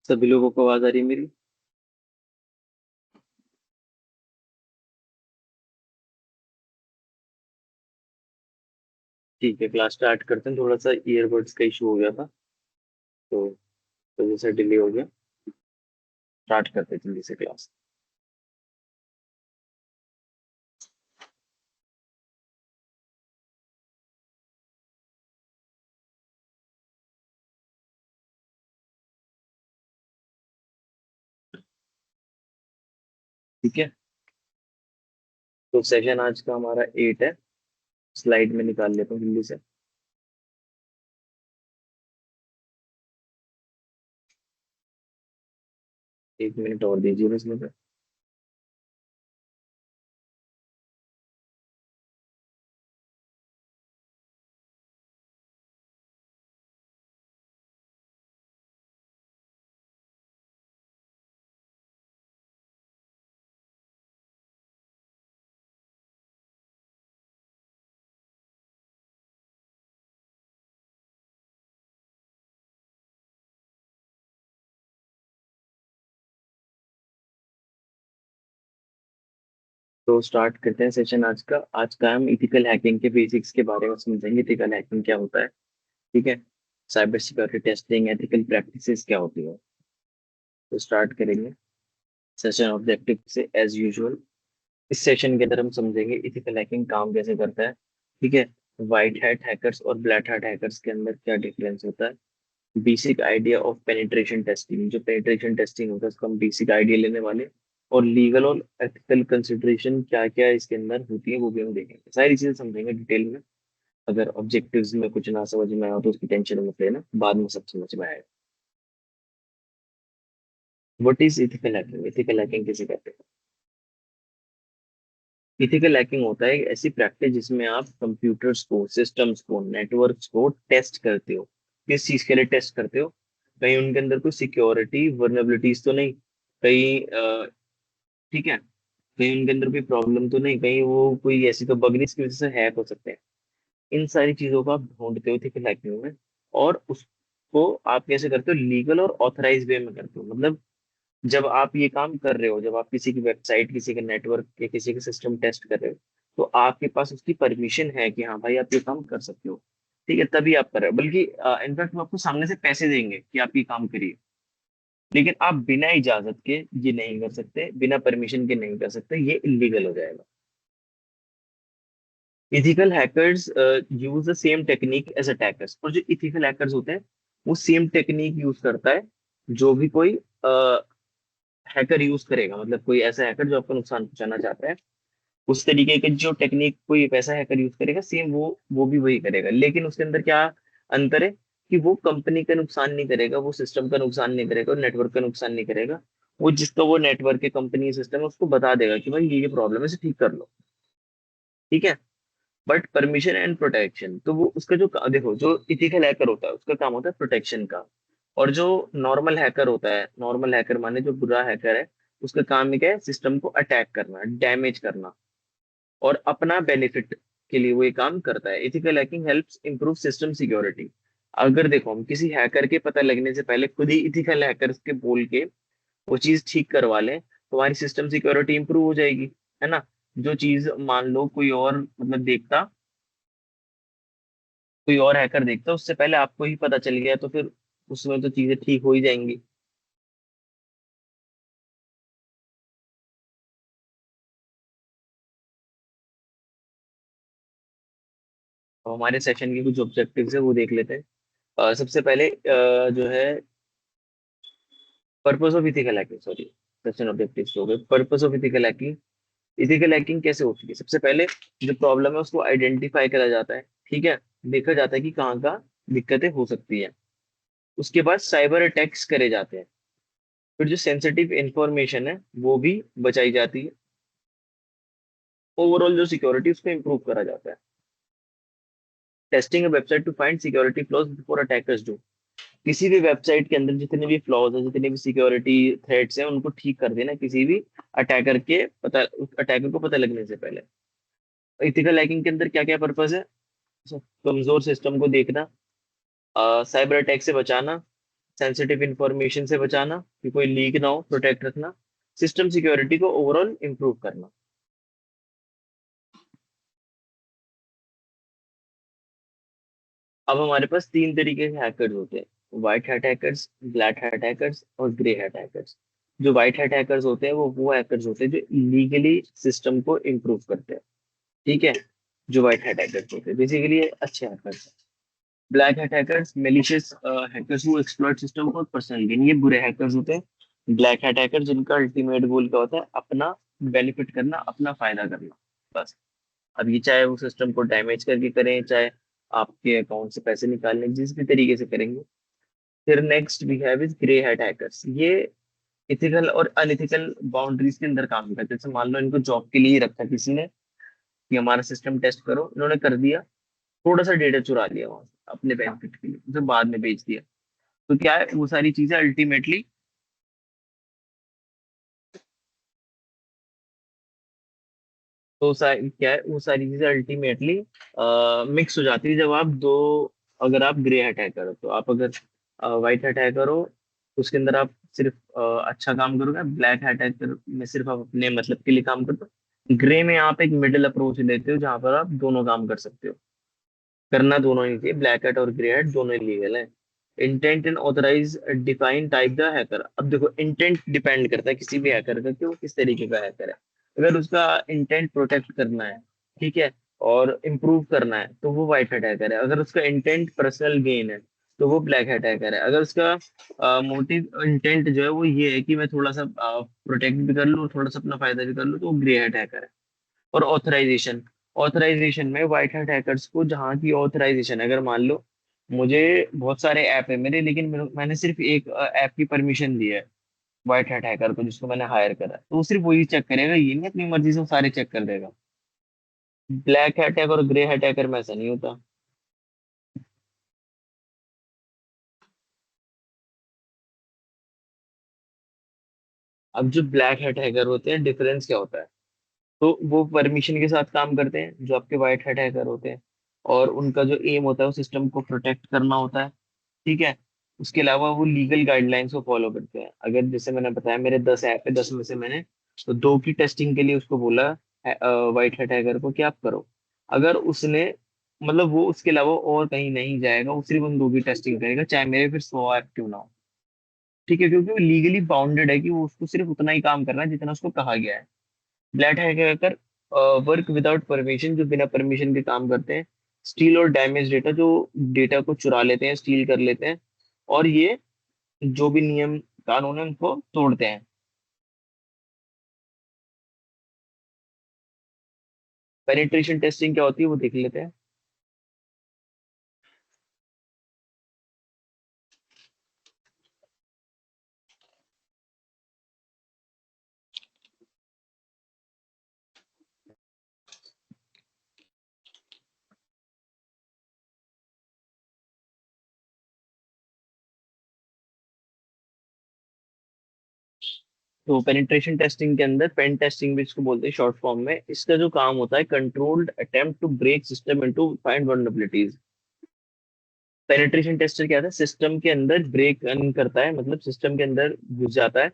सभी लोगों को आवाज आ रही है मेरी? ठीक है, क्लास स्टार्ट करते हैं। थोड़ा सा ईयरबड्स का इशू हो गया था, तो वजह से डिले हो गया। स्टार्ट करते हैं जल्दी से क्लास। ठीक है, तो सेशन आज का हमारा 8 है। स्लाइड में निकाल लेता हूँ जल्दी से। 1 मिनट और दीजिए बस मुझे। तो स्टार्ट करते हैं सेशन आज का। आज का हम इथिकल हैकिंग के बेसिक्स के बारे में समझेंगे। इथिकल हैकिंग क्या होता है, ठीक है। Cyber security testing, ethical practices क्या होती है। तो स्टार्ट करेंगे सेशन ऑब्जेक्टिव से एज यूजुअल। इस सेशन के अंदर हम समझेंगे इथिकल हैकिंग काम कैसे करता है, ठीक है। व्हाइट हैट हैकर्स और ब्लैक हैट हैकर्स के अंदर क्या डिफरेंस होता है। Basic idea of penetration testing, जो पेनिट्रेशन टेस्टिंग होता है उसका हम बेसिक आइडिया लेने वाले। और लीगल और एथिकल कंसिडरेशन क्या क्या इसके अंदर होती है वो भी हम देखेंगे। सारी चीजें समझेंगे डिटेल में। अगर ऑब्जेक्टिव्स में कुछ ना समझ में आया तो उसकी टेंशन मत लेना, बाद में सब समझ में आएगा। What is ethical hacking? Ethical hacking किसे कहते हैं? इथिकल हैकिंग होता है एक ऐसी प्रैक्टिस जिसमें आप कंप्यूटर्स को, सिस्टम्स को, नेटवर्क्स को टेस्ट करते हो। किस चीज के लिए टेस्ट करते हो? कहीं उनके अंदर कोई सिक्योरिटी वर्नेबिलिटीज तो नहीं, कहीं ठीक है, कहीं उनके अंदर कोई प्रॉब्लम तो नहीं, कहीं वो कोई ऐसी तो बग नहीं जिसकी वजह से हैक हो सकते हैं। इन सारी चीजों को आप ढूंढते हो इथिकल हैकिंग में। और उसको आप कैसे करते हो? लीगल और ऑथराइज वे में करते हो। मतलब जब आप ये काम कर रहे हो, जब आप किसी की वेबसाइट, किसी के नेटवर्क के, किसी के सिस्टम टेस्ट कर रहे हो, तो आपके पास उसकी परमिशन है कि हाँ भाई आप ये काम कर सकते हो, ठीक है, तभी आप कर रहे हो। बल्कि इनफैक्ट वो आपको सामने से पैसे देंगे कि आप ये काम करिए। लेकिन आप बिना इजाजत के ये नहीं कर सकते, बिना परमिशन के नहीं कर सकते, ये इलीगल हो जाएगा। Ethical hackers use the same technique as attackers. और जो इथिकल हैकर्स होते हैं वो सेम टेक्निक यूज करता है जो भी कोई हैकर यूज करेगा। मतलब कोई ऐसा हैकर जो आपको नुकसान पहुंचाना चाहता है, उस तरीके के जो टेक्निक कोई वैसा हैकर यूज करेगा, सेम वो भी वही करेगा। लेकिन उसके अंदर क्या अंतर है कि वो कंपनी का नुकसान नहीं करेगा, वो सिस्टम का नुकसान नहीं करेगा, और नेटवर्क का नुकसान नहीं करेगा। वो जिसका वो नेटवर्क के कंपनी सिस्टम है उसको बता देगा कि भाई ये प्रॉब्लम है, इसे ठीक कर लो, ठीक है। बट परमिशन एंड प्रोटेक्शन, तो वो उसका जो देखो, जो इथिकल हैकर होता है उसका काम होता है प्रोटेक्शन का। और जो नॉर्मल हैकर होता है, नॉर्मल हैकर माने जो बुरा हैकर है, उसका काम ही क्या है? सिस्टम को अटैक करना, डैमेज करना, और अपना बेनिफिट के लिए वो ये काम करता है। Ethical hacking helps improve system security. अगर देखो हम किसी हैकर के पता लगने से पहले खुद ही इथिकल हैकर्स के बोल के वो चीज ठीक करवा लें, तो हमारी सिस्टम सिक्योरिटी इंप्रूव हो जाएगी, है ना। जो चीज मान लो कोई और मतलब देखता, कोई और हैकर देखता, उससे पहले आपको ही पता चल गया, तो फिर उसमें तो चीजें ठीक हो ही जाएंगी। तो हमारे सेशन के कुछ ऑब्जेक्टिव्स है वो देख लेते हैं। सबसे पहले जो है purpose of ethical hacking, sorry, session objectives हो गए। Purpose of ethical hacking, ethical hacking कैसे होती है? सबसे पहले जो प्रॉब्लम है उसको आइडेंटिफाई करा जाता है, ठीक है। देखा जाता है कि कहाँ कहाँ दिक्कतें हो सकती है। उसके बाद साइबर अटैक्स करे जाते हैं। फिर जो सेंसिटिव इंफॉर्मेशन है वो भी बचाई जाती है। ओवरऑल जो सिक्योरिटी उसको इंप्रूव करा जाता है। Testing a website to find security flaws before attackers do. किसी भी वेबसाइट के अंदर जितने भी फ्लॉज है, जितने भी सिक्योरिटी थ्रेट्स हैं, उनको ठीक कर देना किसी भी अटैकर के पता, अटैकर को पता लगने से पहले। इथिकल हैकिंग के अंदर क्या क्या पर्पस है? कमजोर सिस्टम को देखना, साइबर अटैक से बचाना, सेंसिटिव इंफॉर्मेशन से बचाना कि कोई लीक ना हो, प्रोटेक्ट रखना, सिस्टम सिक्योरिटी को ओवरऑल इम्प्रूव करना। अब हमारे पास तीन तरीके के हैकर्स होते हैं, white hat hackers, black hat hackers और ग्रे हैट हैकर्स। जो व्हाइट हैट हैकर्स होते हैं वो हैकर्स होते हैं जो लीगली सिस्टम को इम्प्रूव करते हैं। ठीक है। जो व्हाइट हैट हैकर्स होते हैं बेसिकली ये अच्छे हैकर्स हैं। Black hat hackers malicious hackers who exploit system for personal gain, ये बुरे हैकर्स होते हैं। ब्लैक हैट हैकर जिनका अल्टीमेट गोल क्या होता है, अपना बेनिफिट करना, अपना फायदा करना, बस। अब ये चाहे वो सिस्टम को डैमेज करके करें, चाहे आपके अकाउंट से पैसे निकालने, जिस भी तरीके से करेंगे। फिर next we have is grey hat hackers. ये इथिकल और अनइथिकल बाउंड्रीज के अंदर काम करते हैं। जैसे मान लो इनको जॉब के लिए ही रखा किसी ने कि हमारा सिस्टम टेस्ट करो, इन्होंने कर दिया, थोड़ा सा डेटा चुरा लिया वहां से अपने बेनिफिट के लिए, उसे बाद में बेच दिया। तो क्या है, वो सारी चीजें अल्टीमेटली, क्या है, वो सारी चीजें अल्टीमेटली मिक्स हो जाती है जब आप दो, अगर आप ग्रे हैट हैकर हो। तो आप अगर व्हाइट हैट हैकर हो तो उसके अंदर आप सिर्फ अच्छा काम करोगे, ब्लैक हैट हैकर में सिर्फ आप अपने मतलब के लिए काम करते हो, ग्रे में आप एक मिडिल अप्रोच लेते हो जहां पर आप दोनों काम कर सकते हो। करना दोनों ही चाहिए, ब्लैक हैट और ग्रे हैट दोनों लीगल है। Intent and authorise define type the hacker. अब देखो इंटेंट डिपेंड करता है किसी भी हैकर का कि वो किस तरीके का हैकर है। अगर उसका इंटेंट प्रोटेक्ट करना है, ठीक है, और इम्प्रूव करना है, तो वो व्हाइट हैट हैकर है। अगर उसका इंटेंट पर्सनल गेन है तो वो ब्लैक हैट हैकर है। अगर उसका मोटिव इंटेंट जो है वो ये है कि मैं थोड़ा सा प्रोटेक्ट भी कर लूँ, थोड़ा सा अपना फायदा भी कर लूँ, तो वो ग्रे हैट हैकर है। और ऑथराइजेशन, ऑथराइजेशन में व्हाइट हैट हैकर्स को जहाँ की ऑथराइजेशन, अगर मान लो मुझे बहुत सारे ऐप है मेरे, लेकिन मैंने सिर्फ एक ऐप की परमिशन दी है व्हाइट हैट हैकर को जिसको मैंने हायर करा है, तो वो सिर्फ वही चेक करेगा, ये नहीं अपनी मर्जी से वो सारे चेक कर देगा। ब्लैक हैट हैकर और ग्रे हैट हैकर में ऐसा नहीं होता। अब जो ब्लैक हैट हैकर होते हैं, डिफरेंस क्या होता है, तो वो परमिशन के साथ काम करते हैं जो आपके व्हाइट हैट हैकर होते हैं, और उनका जो एम होता है वो सिस्टम को प्रोटेक्ट करना होता है। ठीक है। उसके अलावा वो लीगल गाइडलाइंस को फॉलो करते हैं। अगर जैसे मैंने बताया मेरे 10 ऐप है, 10 में से मैंने तो दो की टेस्टिंग के लिए उसको बोला व्हाइट हैट हैकर को कि आप करो। अगर उसने मतलब वो उसके अलावा और कहीं नहीं जाएगा, वो सिर्फ उन दो की टेस्टिंग करेगा, चाहे मेरे फिर 100 ऐप क्यों ना हो। ठीक है, क्योंकि वो लीगली बाउंडेड है कि वो उसको सिर्फ उतना ही काम करना है जितना उसको कहा गया है। Black hacker work without permission, जो बिना परमिशन के काम करते हैं। स्टील और डैमेज डेटा, जो डेटा को चुरा लेते हैं, स्टील कर लेते हैं, और ये जो भी नियम कानून है उनको तोड़ते हैं। पेनिट्रेशन टेस्टिंग क्या होती है वो देख लेते हैं। तो पेनिट्रेशन टेस्टिंग के अंदर पेन टेस्टिंग भी इसको बोलते हैं शॉर्ट फॉर्म में, इसका जो काम होता है, controlled attempt to break system into find vulnerabilities. Penetration tester क्या था, सिस्टम के अंदर ब्रेक इन करता है, मतलब सिस्टम के अंदर घुस जाता है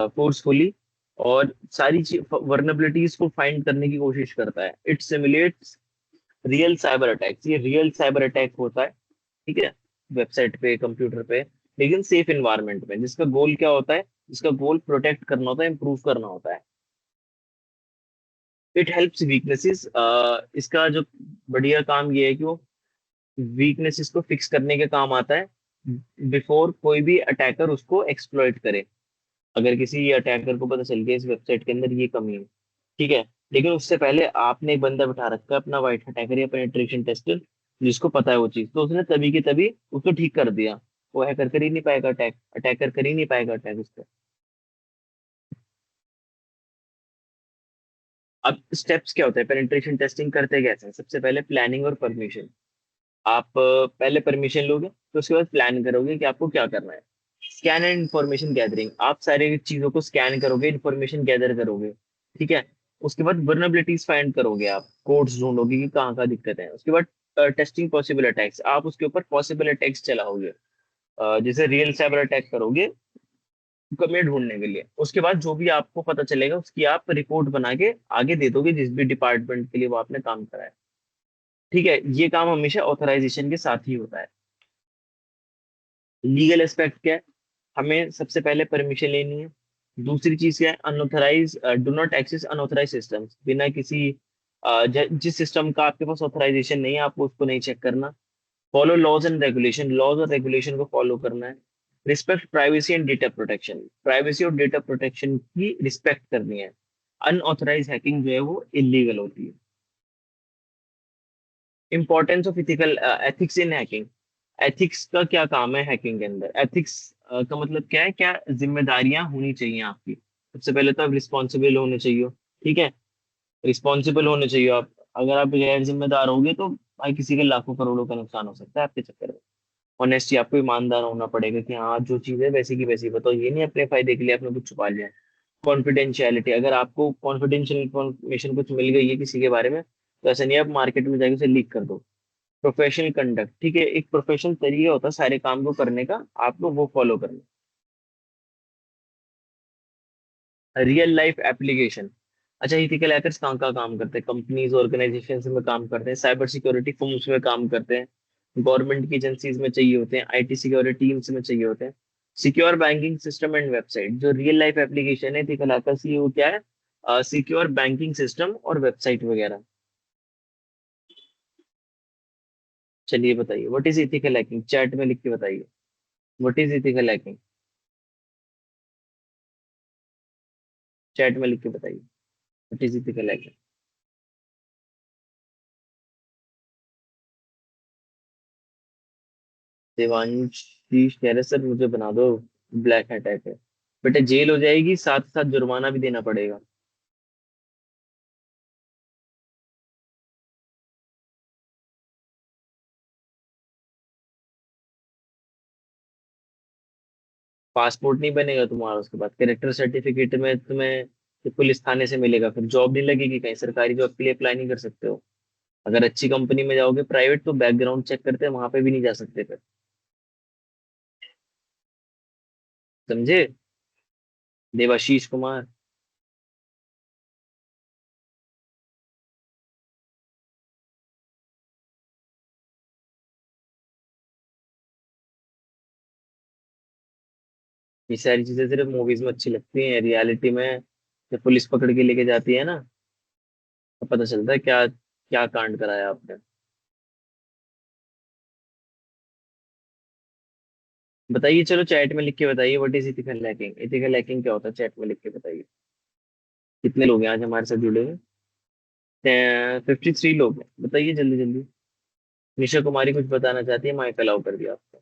फोर्सफुली, और सारी वर्नेबिलिटीज को फाइंड करने की कोशिश करता है। इट सिमुलेट्स रियल साइबर अटैक्स, ये रियल साइबर अटैक होता है। ठीक है। वेबसाइट पे, कंप्यूटर पे, लेकिन सेफ इन्वायरमेंट में, जिसका गोल क्या होता है, जिसका गोल प्रोटेक्ट करना होता है, इंप्रूव करना होता है। इट हेल्प्स वीकनेसेस, इसका जो बढ़िया काम ये है कि वो वीकनेसेस को फिक्स करने के काम आता है बिफोर कोई भी अटैकर उसको एक्सप्लॉइट करे। अगर किसी अटैकर को पता चल गया इस वेबसाइट के अंदर ये कमी है, ठीक है, लेकिन उससे पहले आपने एक बंदा बिठा रखा है अपना व्हाइट अटैकर या पेनिट्रेशन टेस्टर, जिसको पता है वो चीज, तो उसने तभी के तभी उसको ठीक कर दिया। वो हैकर कर ही नहीं पाएगा अटैक, अटैकर कर ही नहीं पाएगा अटैक उस पर। अब स्टेप्स क्या होता है, पेनिट्रेशन टेस्टिंग करते कैसे हैं, सबसे पहले प्लानिंग और परमिशन। आप पहले परमिशन लोगे, तो उसके बाद प्लान करोगे कि आपको क्या करना है। स्कैन एंड इंफॉर्मेशन गैदरिंग, आप सारी चीजों को स्कैन करोगे, इंफॉर्मेशन गैदर करोगे। ठीक है। उसके बाद वर्नेबिलिटीज फाइंड करोगे, आप कोड्स ढूंढोगे कि कहाँ कहाँ दिक्कत है। उसके बाद टेस्टिंग पॉसिबल अटैक्स, आप उसके ऊपर पॉसिबल अटैक्स चलाओगे। जैसे रियल साइबर अटैक करोगे कमियां ढूंढने के लिए, उसके बाद जो भी आपको पता चलेगा उसकी आप रिपोर्ट बना के आगे दे दोगे जिस भी डिपार्टमेंट के लिए वो आपने काम कराया। ठीक है, ये काम हमेशा ऑथराइजेशन के साथ ही होता है। लीगल एस्पेक्ट क्या है? हमें सबसे पहले परमिशन लेनी है। दूसरी चीज क्या है? Unauthorised do not access unauthorised systems, बिना किसी जिस सिस्टम का आपके पास ऑथराइजेशन नहीं है आपको उसको नहीं चेक करना। Follow laws and regulation, laws और रेगुलेशन को फॉलो करना है। Respect privacy and data protection, privacy और डेटा प्रोटेक्शन की रिस्पेक्ट करनी है। अनऑथराइज हैकिंग जो है वो इलीगल होती है। Importance of ethical ethics in hacking, ethics का क्या काम है हैकिंग के अंदर? एथिक्स का मतलब क्या है, क्या जिम्मेदारियां होनी चाहिए आपकी। सबसे पहले तो आप रिस्पॉन्सिबल होने चाहिए। ठीक है, रिस्पॉन्सिबल होने चाहिए आप। अगर आप गैर जिम्मेदार होंगे तो भाई किसी के लाखों करोड़ों का नुकसान हो सकता है आपके चक्कर में। ऑनेस्टी, आपको ईमानदार होना पड़ेगा कि हाँ जो चीज है वैसी की वैसी बताओ, ये नहीं अपने फायदे के लिए आपने कुछ छुपा लिया है। कॉन्फिडेंशियलिटी, अगर आपको कॉन्फिडेंशियल इंफॉर्मेशन कुछ मिल गई है किसी के बारे में तो ऐसा नहीं है आप मार्केट में जाके उसे लीक कर दो। प्रोफेशनल कंडक्ट, ठीक है, एक प्रोफेशनल तरीका होता है सारे काम को करने का, आपको वो फॉलो करना। Real life application. अच्छा, इथिकल हैकर्स कहाँ कहाँ काम करते हैं? कंपनीज, ऑर्गेनाइजेशन में काम करते हैं, साइबर सिक्योरिटी फर्म्स में काम करते हैं, गवर्नमेंट की एजेंसीज में चाहिए होते हैं, आईटी सिक्योरिटी टीम्स में चाहिए होते हैं। Secure banking system and website, जो रियल लाइफ एप्लीकेशन है इथिकल हैकर्स की, वो क्या है? सिक्योर बैंकिंग सिस्टम और वेबसाइट वगैरह। चलिए बताइए, what is ethical hacking? Chat में लिख के बताइए, what is ethical hacking? Chat में लिख के बताइए, what is ethical hacking? Devansh ji कह रहे सर मुझे बना दो, ब्लैक हैट है। बेटा जेल हो जाएगी, साथ साथ जुर्माना भी देना पड़ेगा। पासपोर्ट नहीं बनेगा तुम्हारा, उसके बाद कैरेक्टर सर्टिफिकेट में तुम्हें तो पुलिस थाने से मिलेगा, फिर जॉब नहीं लगेगी, कहीं सरकारी जॉब के लिए अप्लाई नहीं कर सकते हो। अगर अच्छी कंपनी में जाओगे प्राइवेट तो बैकग्राउंड चेक करते हैं, वहां पे भी नहीं जा सकते फिर। समझे? देवाशीष कुमार। ये सारी चीजें सिर्फ मूवीज में अच्छी लगती हैं, रियलिटी में जब पुलिस पकड़ के लेके जाती है ना तो पता चलता है क्या क्या कांड कराया आपने। बताइए, चलो चैट में लिख के बताइए, what is ethical hacking? Ethical hacking क्या होता है, चैट में लिख के बताइए। कितने लोग हैं आज हमारे साथ जुड़े हुए? 53 लोग हैं, बताइए जल्दी जल्दी। निशा कुमारी कुछ बताना चाहती है, माइक अलाउ कर दिया आपको।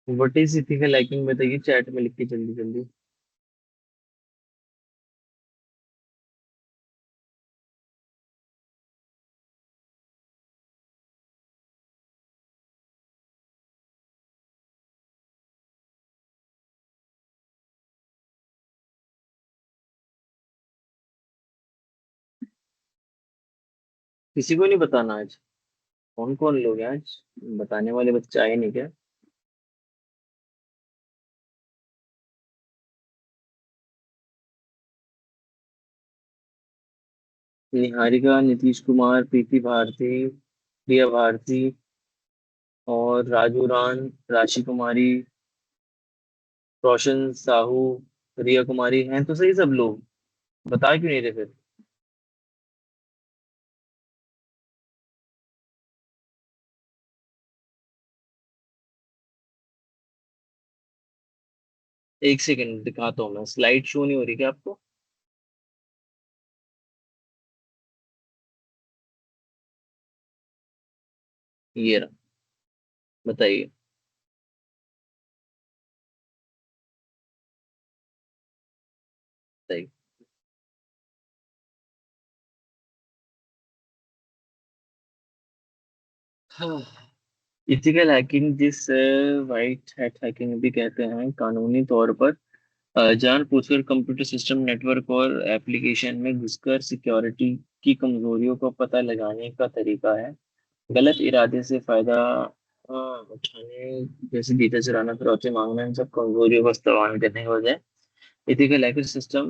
व्हाट इज इथिकल हैकिंग बताइए चैट में लिख के जल्दी जल्दी। किसी को नहीं बताना आज? कौन कौन लोग हैं आज? बताने वाले बच्चे आए नहीं क्या? निहारिका, नीतीश कुमार, प्रीति भारती, प्रिया भारती और राजू रान, राशि कुमारी, रोशन साहू, रिया कुमारी, हैं तो सही सब लोग। बता क्यों नहीं रहे फिर? एक सेकंड दिखाता हूँ मैं, स्लाइड शो नहीं हो रही क्या आपको? ये रहा, बताइए। बताइए। हाँ। इथिकल हैकिंग, जिस वाइट हैट हैकिंग भी कहते हैं, कानूनी तौर पर जानबूझकर कंप्यूटर सिस्टम, नेटवर्क और एप्लीकेशन में घुसकर सिक्योरिटी की कमजोरियों को पता लगाने का तरीका है। गलत इरादे से फायदा उठाने, जैसे डेटा चुराना, फिरौती मांगना, इन सब कमजोरियों का इस्तेमाल करने की वजह एथिकल हैकर सिस्टम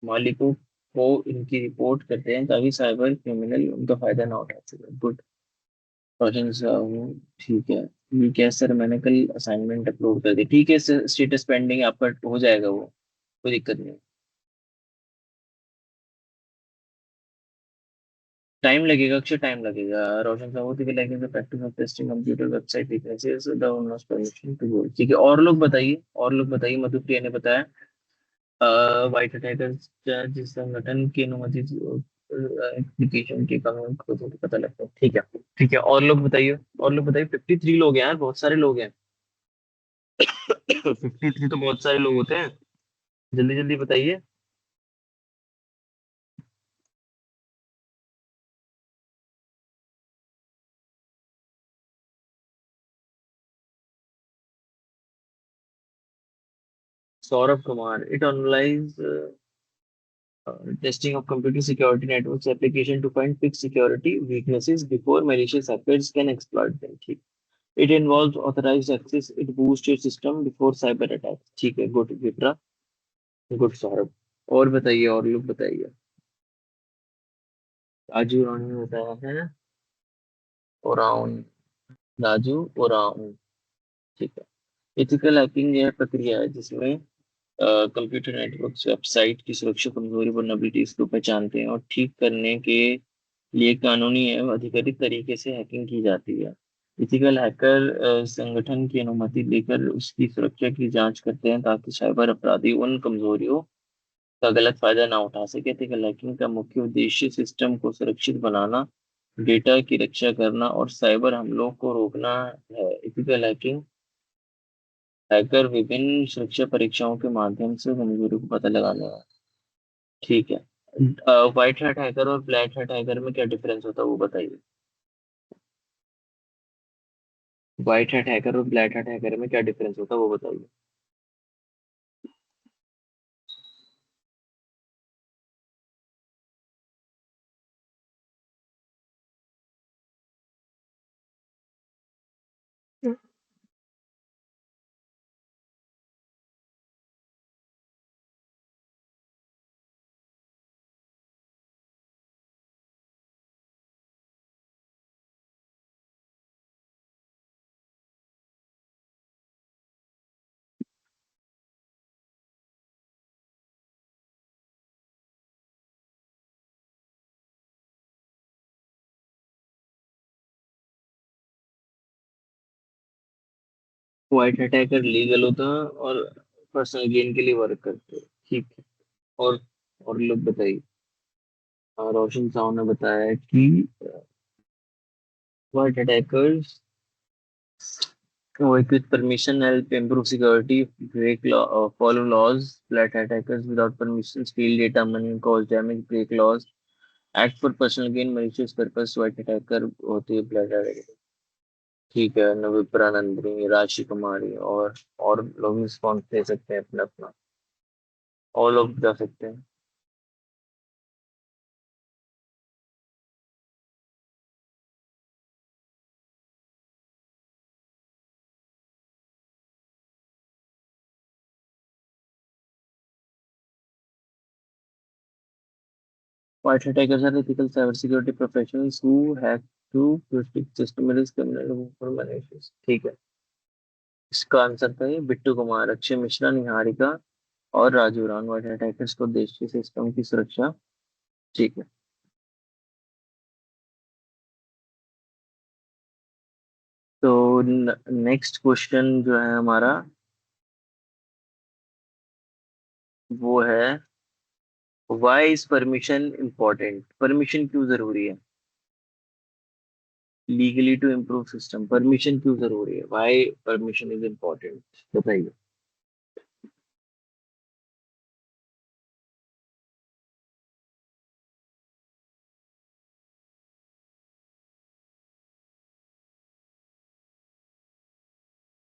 मालिकों को इनकी रिपोर्ट करते हैं ताकि साइबर क्रिमिनल उनका फायदा ना उठा सके। गुड क्वेश्चन साहब, ठीक है। ठीक है सर, मैंने कल असाइनमेंट अपलोड कर दी। ठीक है सर, स्टेटस पेंडिंग आपका हो जाएगा वो, कोई दिक्कत नहीं। टाइम लगेगा अक्षर, टाइम लगेगा। रोशन साहब, होती है like practice of testing computer website weaknesses download permission to go. ठीक है, और लोग बताइए, और लोग बताइए। मधुप्रिया ने बताया व्हाइट अटैकर जिस संगठन की अनुमति एप्लीकेशन के कानून को तो पता लगता है। ठीक है। ठीक है, और लोग बताइए, और लोग बताइए। 53 लोग हैं यार, बहुत सारे लोग हैं। 53 तो बहुत सारे लोग होते हैं। जल्दी जल्दी बताइए। Saurabh Kumar, it analyse testing of computer security networks application to find fix security weaknesses before malicious hackers can exploit them. ठीक। It involves authorized access. It boosts your system before cyber attacks. ठीक है, गुड विप्रा, good Saurabh. और बताइए, और लोग बताइए। राजू रानी ने बताया है ओराउन। राजू ओराउन, ठीक है। एथिकल हैकिंग यह प्रक्रिया है जिसमें कंप्यूटर नेटवर्क वेबसाइट की सुरक्षा कमजोरी vulnerabilities को पहचानते हैं और ठीक करने के लिए कानूनी एवं अधिकृत तरीके से हैकिंग की जाती है। इथिकल हैकर संगठन की अनुमति लेकर उसकी सुरक्षा की जांच करते हैं ताकि साइबर अपराधी उन कमजोरियों का गलत फायदा ना उठा सके। एथिकल हैकिंग का मुख्य उद्देश्य सिस्टम को सुरक्षित बनाना, डेटा की रक्षा करना और साइबर हमलों को रोकना है। एथिकल हैकिंग हैकर विभिन्न सुरक्षा परीक्षाओं के माध्यम से कमजोरी को पता लगाने हैं। ठीक है। व्हाइट हैट हैकर और ब्लैक हैट हैकर में क्या डिफरेंस होता है वो बताइए। व्हाइट हैट हैकर और ब्लैक हैट हैकर में क्या डिफरेंस होता है वो बताइए। व्हाइट हैट हैकर लीगल होता है और पर्सनल गेन के लिए वर्क करते हैं। ठीक है। और और लोग बताइए। रोशन साहब ने बताया कि white hat hackers work with permission, help improve security, break law, follow laws. Black hat hackers without permission steal data, money, cause damage, break laws, act for personal gain, malicious purpose. White hat hacker होती है black hat hacker। ठीक है, नविप्रा नंदिनी, राशि कुमारी, और लोग response दे सकते हैं अपना अपना, और लोग जा सकते हैं। White hat hackers are ethical cybersecurity professionals who hack to protect system risk, criminal for malicious। ठीक है। इसका आंसर था ये बिट्टू कुमार, अक्षय मिश्रा, निहारिका और राजू रान। व्हाइट अटैकर्स को देश के सिस्टम की सुरक्षा। ठीक है। तो नेक्स्ट क्वेश्चन जो है हमारा, वो है why is permission important. Permission क्यों जरूरी है? Legally to improve system, permission क्यों जरूरी है? वाई परमिशन इज इम्पोर्टेंट, बताइए।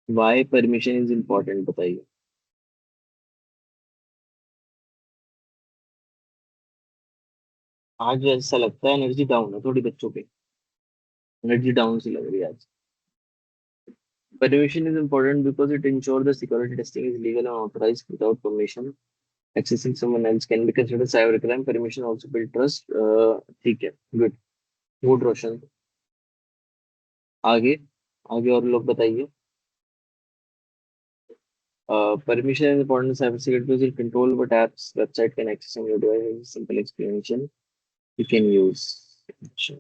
वाई परमिशन इज इम्पोर्टेंट, बताइए। आज ऐसा लगता है एनर्जी डाउन है थोड़ी बच्चों पे। एनर्जी डाउन सी लग रही है आज। Permission is important because it ensures the security testing is legal and authorized. Without permission, accessing someone else can be considered cybercrime. Permission also build trust. ठीक है, गुड। गुड रोशन। आगे। आगे और लोग बताइए। Permission is important in cybersecurity because it control what apps website can access on your device. Simple explanation you can use. अच्छा,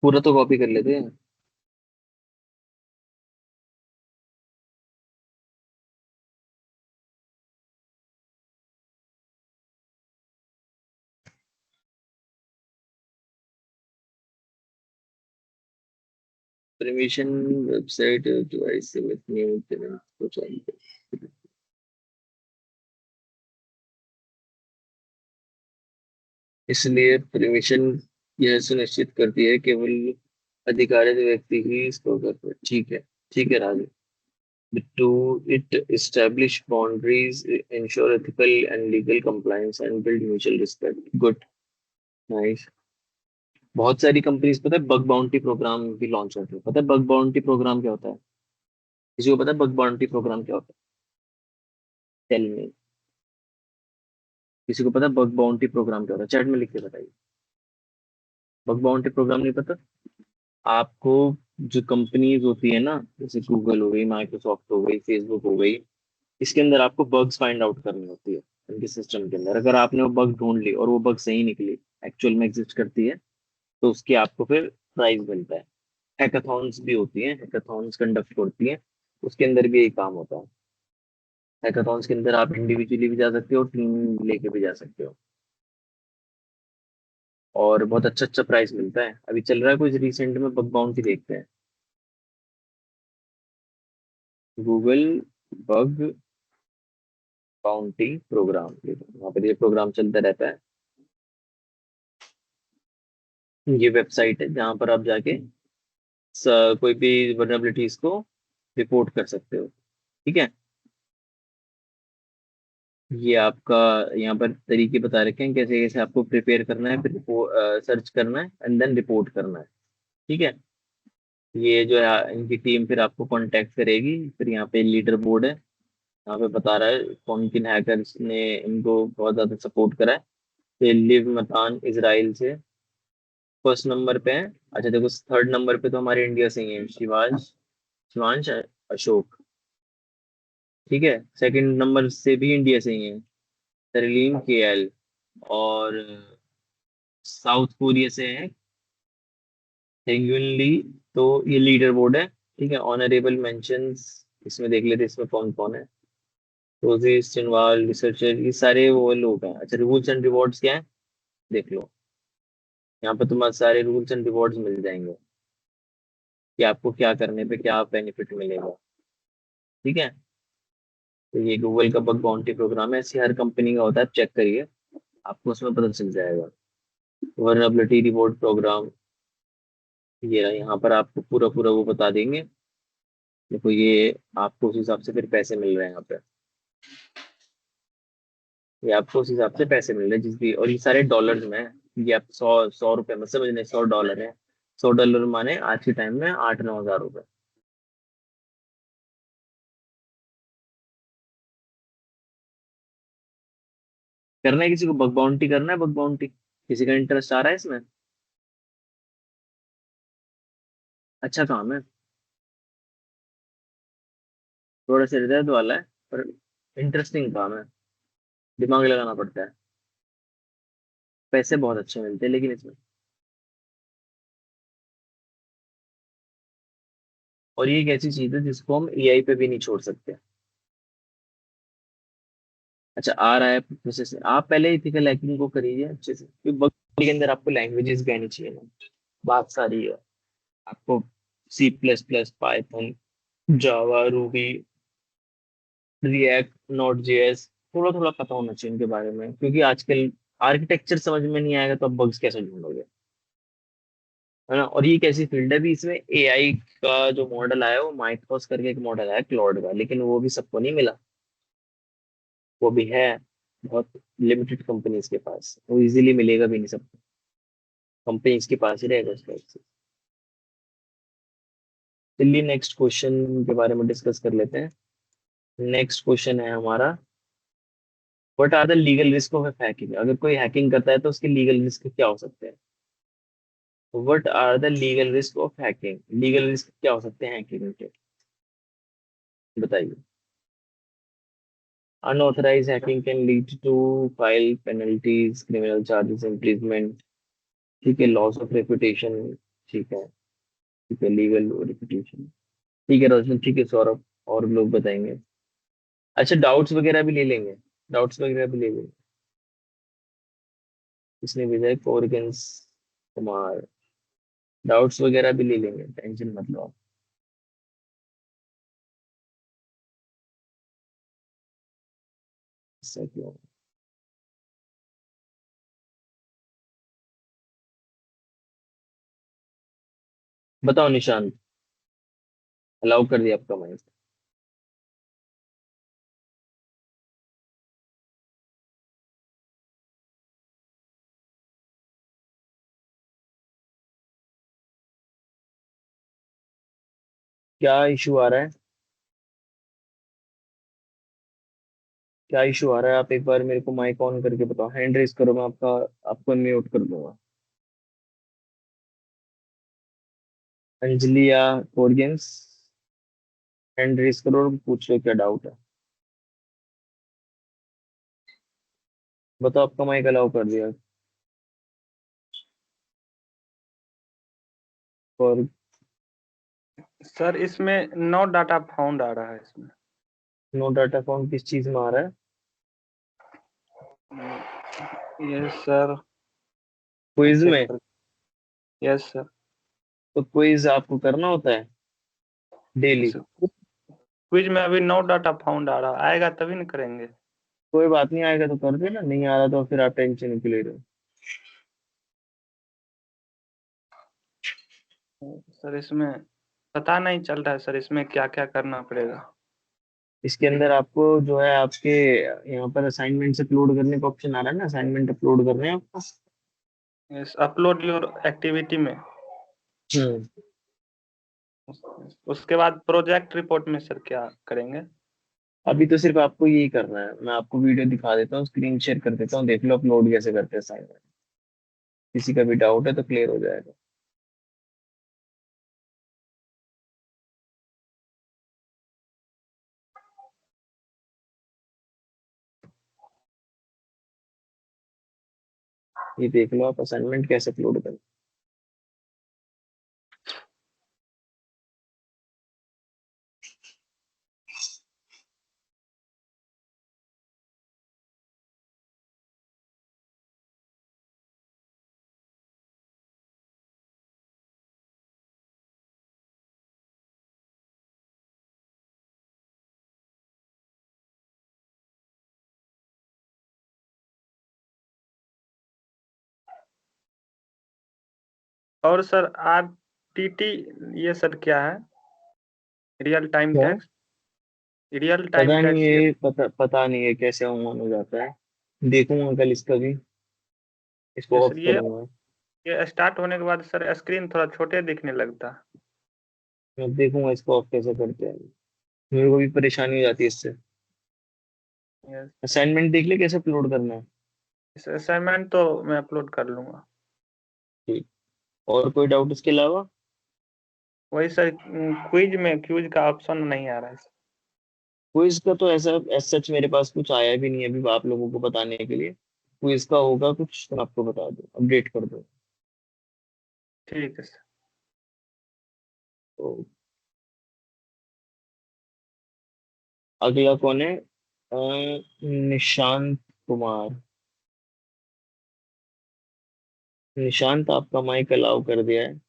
पूरा तो कॉपी कर लेते हैं। परमिशन वेबसाइट डिवाइस से with new tenant को चाहिए। इसलिए परमिशन यह सुनिश्चित करती है केवल अधिकारित व्यक्ति ही इसको कर पाए। ठीक है। ठीक है Raju. To it establish boundaries, ensure ethical and legal compliance and build mutual respect. Good. Nice. बहुत सारी कंपनीज पता है बग बाउंटी प्रोग्राम भी लॉन्च करते हैं। पता है बग बाउंटी प्रोग्राम क्या होता है? किसी को पता है बग बाउंटी प्रोग्राम क्या होता है? Tell me. किसी को पता है बग बाउंटी प्रोग्राम क्या होता है? चैट में लिख के बताइए। बग बाउंटी प्रोग्राम नहीं पता? आपको जो कंपनीज होती है ना, जैसे गूगल हो गई, माइक्रोसॉफ्ट हो गई, फेसबुक हो गई, इसके अंदर आपको बग्स फाइंड आउट करनी होती है। उनके सिस्टम के अंदर अगर आपने वो बग ढूंढ ली और वो बग सही निकली, एक्चुअल में एग्जिस्ट करती है, तो उसकी आपको फिर प्राइज मिलता है। हैकाथॉन्स भी होती हैं, हैकाथॉन्स कंडक्ट होती हैं, उसके अंदर भी यही काम होता है। हैकाथॉन्स के अंदर आप इंडिविजुअली भी जा सकते हो, टीम लेके भी जा सकते हो, और बहुत अच्छा अच्छा प्राइस मिलता है। अभी चल रहा है कुछ रिसेंट में बग बाउंटी, देखते हैं। गूगल बग बाउंटी प्रोग्राम, वहाँ पर ये प्रोग्राम चलता रहता है। ये वेबसाइट है जहाँ पर आप जाके कोई भी vulnerabilities को रिपोर्ट कर सकते हो। ठीक है। ये आपका यहाँ पर तरीके बता रखे हैं कैसे कैसे आपको प्रिपेयर करना है, फिर सर्च करना है एंड देन रिपोर्ट करना है। ठीक है। ये जो है इनकी टीम फिर आपको कांटेक्ट करेगी। फिर यहाँ पे लीडर बोर्ड है, यहाँ पे बता रहा है कौन किन हैकर्स ने इनको बहुत ज्यादा सपोर्ट करा है। तो लिव मतान इसराइल से फर्स्ट नंबर पे है। अच्छा देखो, थर्ड नंबर पे तो हमारे इंडिया से ही है, शिवांश। शिवांश अशोक। ठीक है। सेकंड नंबर से भी इंडिया से ही है, तरलीन के एल। और साउथ कोरिया से है हेंगुन ली। तो ये लीडर बोर्ड है। ठीक है। ऑनरेबल मेंशंस, इसमें देख लेते हैं इसमें कौन कौन है। रोजी सिनवाल रिसर्चर, ये सारे वो लोग हैं। अच्छा, रूल्स एंड रिवॉर्ड्स क्या है, देख लो। यहाँ पे तुम्हारे सारे रूल्स एंड रिवॉर्ड्स मिल जाएंगे कि आपको क्या करने पे क्या बेनिफिट मिलेगा। ठीक है। तो ये गूगल का बग बाउंटी प्रोग्राम है, ऐसी हर कंपनी का होता है, आप चेक करिए, आपको उसमें पता चल जाएगा। वर्नरेबिलिटी रिवॉर्ड प्रोग्राम, ये रहा, यहाँ पर आपको पूरा पूरा वो बता देंगे। देखो ये आपको उस हिसाब से फिर पैसे मिल रहे हैं यहाँ पे। ये आपको उस हिसाब से पैसे मिल रहे हैं जिस भी, और ये सारे डॉलर्स में है। ये आप 100 100 रुपए मत समझने, $100 है। $100 माने आज के टाइम में 8-9 हज़ार रुपए। करना है किसी को बग बाउंटी, करना है बग बाउंटी? किसी का इंटरेस्ट आ रहा है इसमें? अच्छा काम है, थोड़ा सा दर्द वाला है, पर इंटरेस्टिंग काम है, दिमाग लगाना पड़ता है। पैसे बहुत अच्छे मिलते हैं लेकिन इसमें। और ये एक ऐसी चीज है जिसको हम एआई पे भी नहीं छोड़ सकते। अच्छा आ रहा है प्रोसेस, आप पहले इथिकल हैकिंग को करिए अच्छे से, क्योंकि बग के अंदर आपको लैंग्वेजेस भी आनी चाहिए ना, बात सारी है। आपको C++, पाइथन, जावा, रूबी, रिएक्ट, नोड जेएस थोड़ा थोड़ा पता होना चाहिए इनके बारे में, क्योंकि आजकल आर्किटेक्चर समझ में नहीं आएगा तो आप बग्स कैसे ढूंढोगे, है ना। और ये एक ऐसी फील्ड है भी, इसमें एआई का जो मॉडल आया है वो माइथॉस करके एक मॉडल आया क्लॉड का, लेकिन वो भी सबको नहीं मिला, वो भी है बहुत लिमिटेड कंपनीज के पास, वो इजीली मिलेगा भी नहीं सबको, कंपनीज के पास ही रहेगा उसका access। चलिए नेक्स्ट क्वेश्चन के बारे में डिस्कस कर लेते हैं। नेक्स्ट क्वेश्चन है हमारा, what are the legal risk of hacking, अगर कोई हैकिंग करता है तो उसके लीगल रिस्क क्या हो सकते हैं। What are the legal risk of hacking, legal risk क्या हो सकते हैं हैकिंग के, बताइए। Unauthorized hacking can lead to file penalties, criminal charges, imprisonment, ठीक है, लॉस ऑफ रेपुटेशन, ठीक है लीगल रेपुटेशन, ठीक है रोशन, ठीक है सौरभ, और लोग बताएंगे। अच्छा डाउट्स वगैरह भी ले लेंगे, डाउट्स वगैरह भी ले लेंगे। इसने भेजा है कोरगन्स कुमार, डाउट्स वगैरह भी ले लेंगे, टेंशन मत लो आप। ऐसा क्यों, बताओ निशांत, अलाउ कर दिया आपका माइक। क्या इशू आ रहा है, क्या इशू आ रहा है, आप एक बार मेरे को माइक ऑन करके बताओ, हैंड रेस करो, मैं आपका आपको म्यूट कर दूंगा। अंजलि या कोरियंस, हैंड रेस करो और पूछ लो क्या डाउट है, बताओ आपका माइक अलाउ कर दिया। और सर इसमें नो डाटा फाउंड आ रहा है इसमें। नो डाटा फाउंड किस चीज में आ रहा है, यस सर। क्विज चेक में। कर। Yes sir. तो क्विज आपको करना होता है डेली। क्विज में अभी नो डाटा फाउंड आ रहा, आएगा तभी ना करेंगे। कोई बात नहीं, आएगा तो कर देना, नहीं आ रहा तो फिर आप टेंशन क्यों ले रहे हो। सर इसमें पता नहीं चल रहा है सर, इसमें क्या क्या करना पड़ेगा। इसके अंदर आपको जो है आपके यहाँ पर असाइनमेंट अपलोड करने का ऑप्शन आ रहा है ना, असाइनमेंट अपलोड कर रहे हैं आपको। यस, अपलोड योर एक्टिविटी में। हम्म। उसके बाद प्रोजेक्ट रिपोर्ट में सर क्या करेंगे। अभी तो सिर्फ आपको यही करना है, मैं आपको वीडियो दिखा देता हूँ, स्क्रीन शेयर कर देता हूँ, देख लो अपलोड कैसे करते हैं असाइनमेंट, किसी का भी डाउट है तो क्लियर हो जाएगा। ये देख लो आप असाइनमेंट कैसे अपलोड करें। और सर RTT ये सर क्या है, रियल टाइम क्या, टैक्स, रियल टाइम पता नहीं टैक्स ये। ये पता नहीं है कैसे ऑन हो जाता है, देखूंगा कल इसका भी, इसको सर ऑफ करूंगा। ये स्टार्ट होने के बाद सर स्क्रीन थोड़ा छोटे दिखने लगता है। मैं देखूंगा इसको ऑफ कैसे करते हैं, मेरे को भी परेशानी हो जाती है इससे। यस। असाइनमेंट देख ले कैसे अपलोड करना है। इस असाइनमेंट तो मैं अपलोड कर लूंगा। ठीक, और कोई डाउट इसके अलावा। वही सर, क्विज का ऑप्शन नहीं आ रहा है। क्विज का तो ऐसा सच मेरे पास कुछ आया भी नहीं है अभी आप लोगों को बताने के लिए, क्विज का होगा कुछ तो मैं आपको बता दूं, अपडेट कर दूं। ठीक है सर। तो अगला कौन है, निशांत कुमार। निशांत, आपका माइक अलाउ कर दिया है।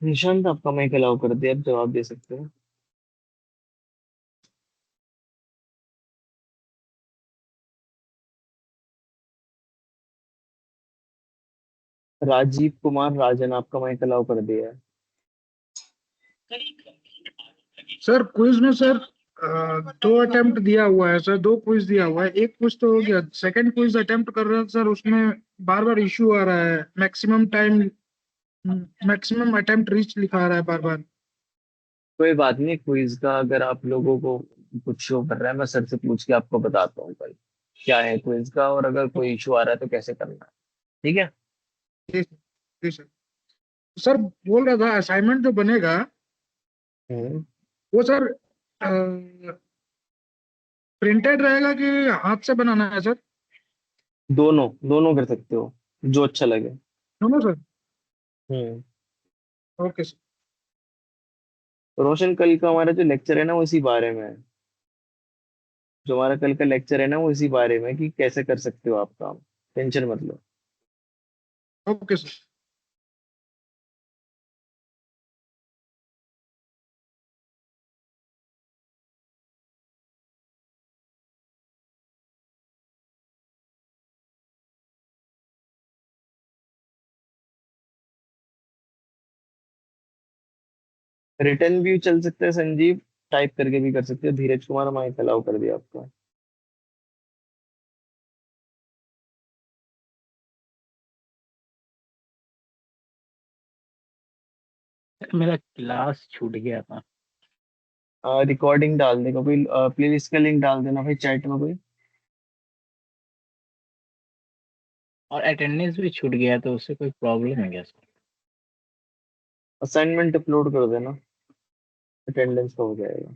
निशांत, आपका माइक अलाउ कर दिया, आप जवाब दे सकते हो। राजीव कुमार राजन, आपका माइक अलाउ कर दिया है। सर क्विज में सर दो अटेम्प्ट दिया हुआ है सर, दो क्विज दिया हुआ है, एक क्विज तो हो गया, सेकंड क्विज अटेम्प्ट कर रहे हैं सर, उसमें बार बार इश्यू आ रहा है, maximum time, maximum attempt reach लिखा आ रहा है बार बार। कोई बात नहीं, क्विज का अगर आप लोगों को कुछ शो कर रहा है, मैं सर से पूछ के आपको बताता हूँ कल क्या है क्विज का, और अगर कोई इशू आ रहा है तो कैसे करना है। ठीक है। जी जी सर। सर बोल रहा था असाइनमेंट जो बनेगा हम्म। वो सर प्रिंटेड रहेगा कि हाथ से बनाना है सर? दोनों दोनों कर सकते हो, जो अच्छा लगे। दोनों सर? हम्म। Okay sir. रोशन, कल का हमारा जो लेक्चर है ना वो इसी बारे में है। जो हमारा कल का लेक्चर है ना वो इसी बारे में है कि कैसे कर सकते हो आप काम। टेंशन मत लो। Okay sir. रिटर्न भी चल सकता है संजीव, टाइप करके भी कर सकते हो। धीरज कुमार, माइक अलाउ कर दिया आपको। मेरा क्लास छूट गया था। रिकॉर्डिंग डाल देगा कोई, प्लेलिस्ट का लिंक डाल देना भाई चैट में कोई। और अटेंडेंस भी छूट गया, तो उससे कोई प्रॉब्लम है क्या सर? असाइनमेंट अपलोड कर देना, अटेंडेंस का हो जाएगा।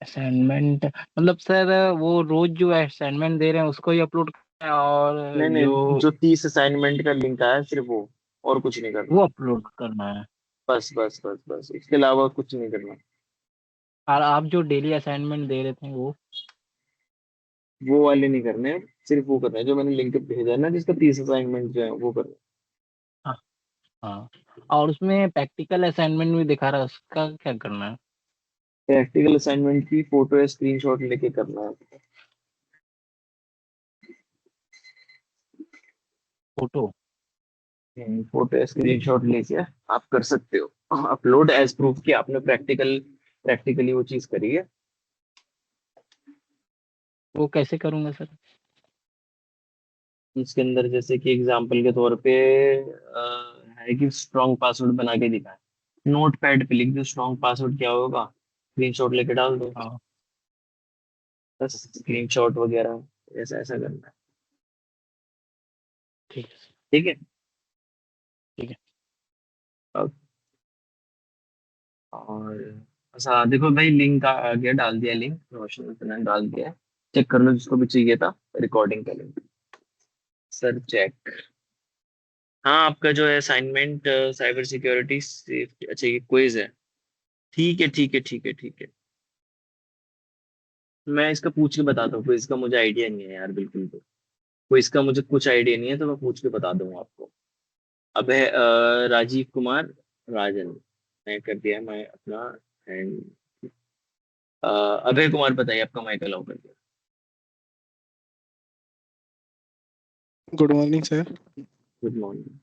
असाइनमेंट मतलब सर वो रोज जो असाइनमेंट दे रहे हैं उसको ही अपलोड करना है, और नहीं जो नहीं, जो 30 असाइनमेंट का लिंक आया है सिर्फ वो, और कुछ नहीं करना। वो अपलोड करना है। बस बस बस बस, इसके अलावा कुछ नहीं करना। और आप जो डेली असाइनमेंट दे रहे थे वो? वो वाले नहीं करने हैं, सिर्फ वो करना है जो मैंने लिंक भेजा है ना, जिसका 30 असाइनमेंट जो है वो करना हाँ हाँ। और उसमें प्रैक्टिकल असाइनमेंट भी दिखा रहा है, उसका क्या करना है? है। प्रैक्टिकल असाइनमेंट की फोटो या स्क्रीनशॉट लेके करना है। फोटो? फोटो या स्क्रीनशॉट लेके आप कर सकते हो अपलोड, एज प्रूफ कि आपने प्रैक्टिकली वो चीज करी है। वो कैसे करूंगा सर? इसके अंदर जैसे कि एग्जांपल के तौर पे है कि स्ट्रॉन्ग पासवर्ड बना के दिखाएं। नोट पैड पे लिख दो स्ट्रॉन्ग पासवर्ड क्या होगा, स्क्रीनशॉट लेके डाल दो। हाँ बस स्क्रीनशॉट वगैरह ऐसा ऐसा करना है। ठीक है सर। ठीक है। ठीक है। अब और अच्छा देखो भाई, लिंक आ गया, डाल दिया लिंक, रोशन ने डाल दिया है। चेक कर लो जिसको भी चाहिए था, रिकॉर्डिंग का लिंक। Sir check. हाँ, आपका जो है असाइनमेंट साइबर सिक्योरिटी सेफ्टी, अच्छा ये क्विज है। ठीक है ठीक है ठीक है ठीक है। मैं इसका पूछ के बताता हूँ, क्विज का मुझे आइडिया नहीं है यार बिल्कुल भी। क्विज का मुझे कुछ आइडिया नहीं है, तो मैं पूछ के बता दूंगा आपको। अब है राजीव कुमार राजन। मैं कर दिया है मैं अपना एंड अभय कुमार, बताइए, आपका माइक अलाउ कर दिया। Good morning sir. Good morning.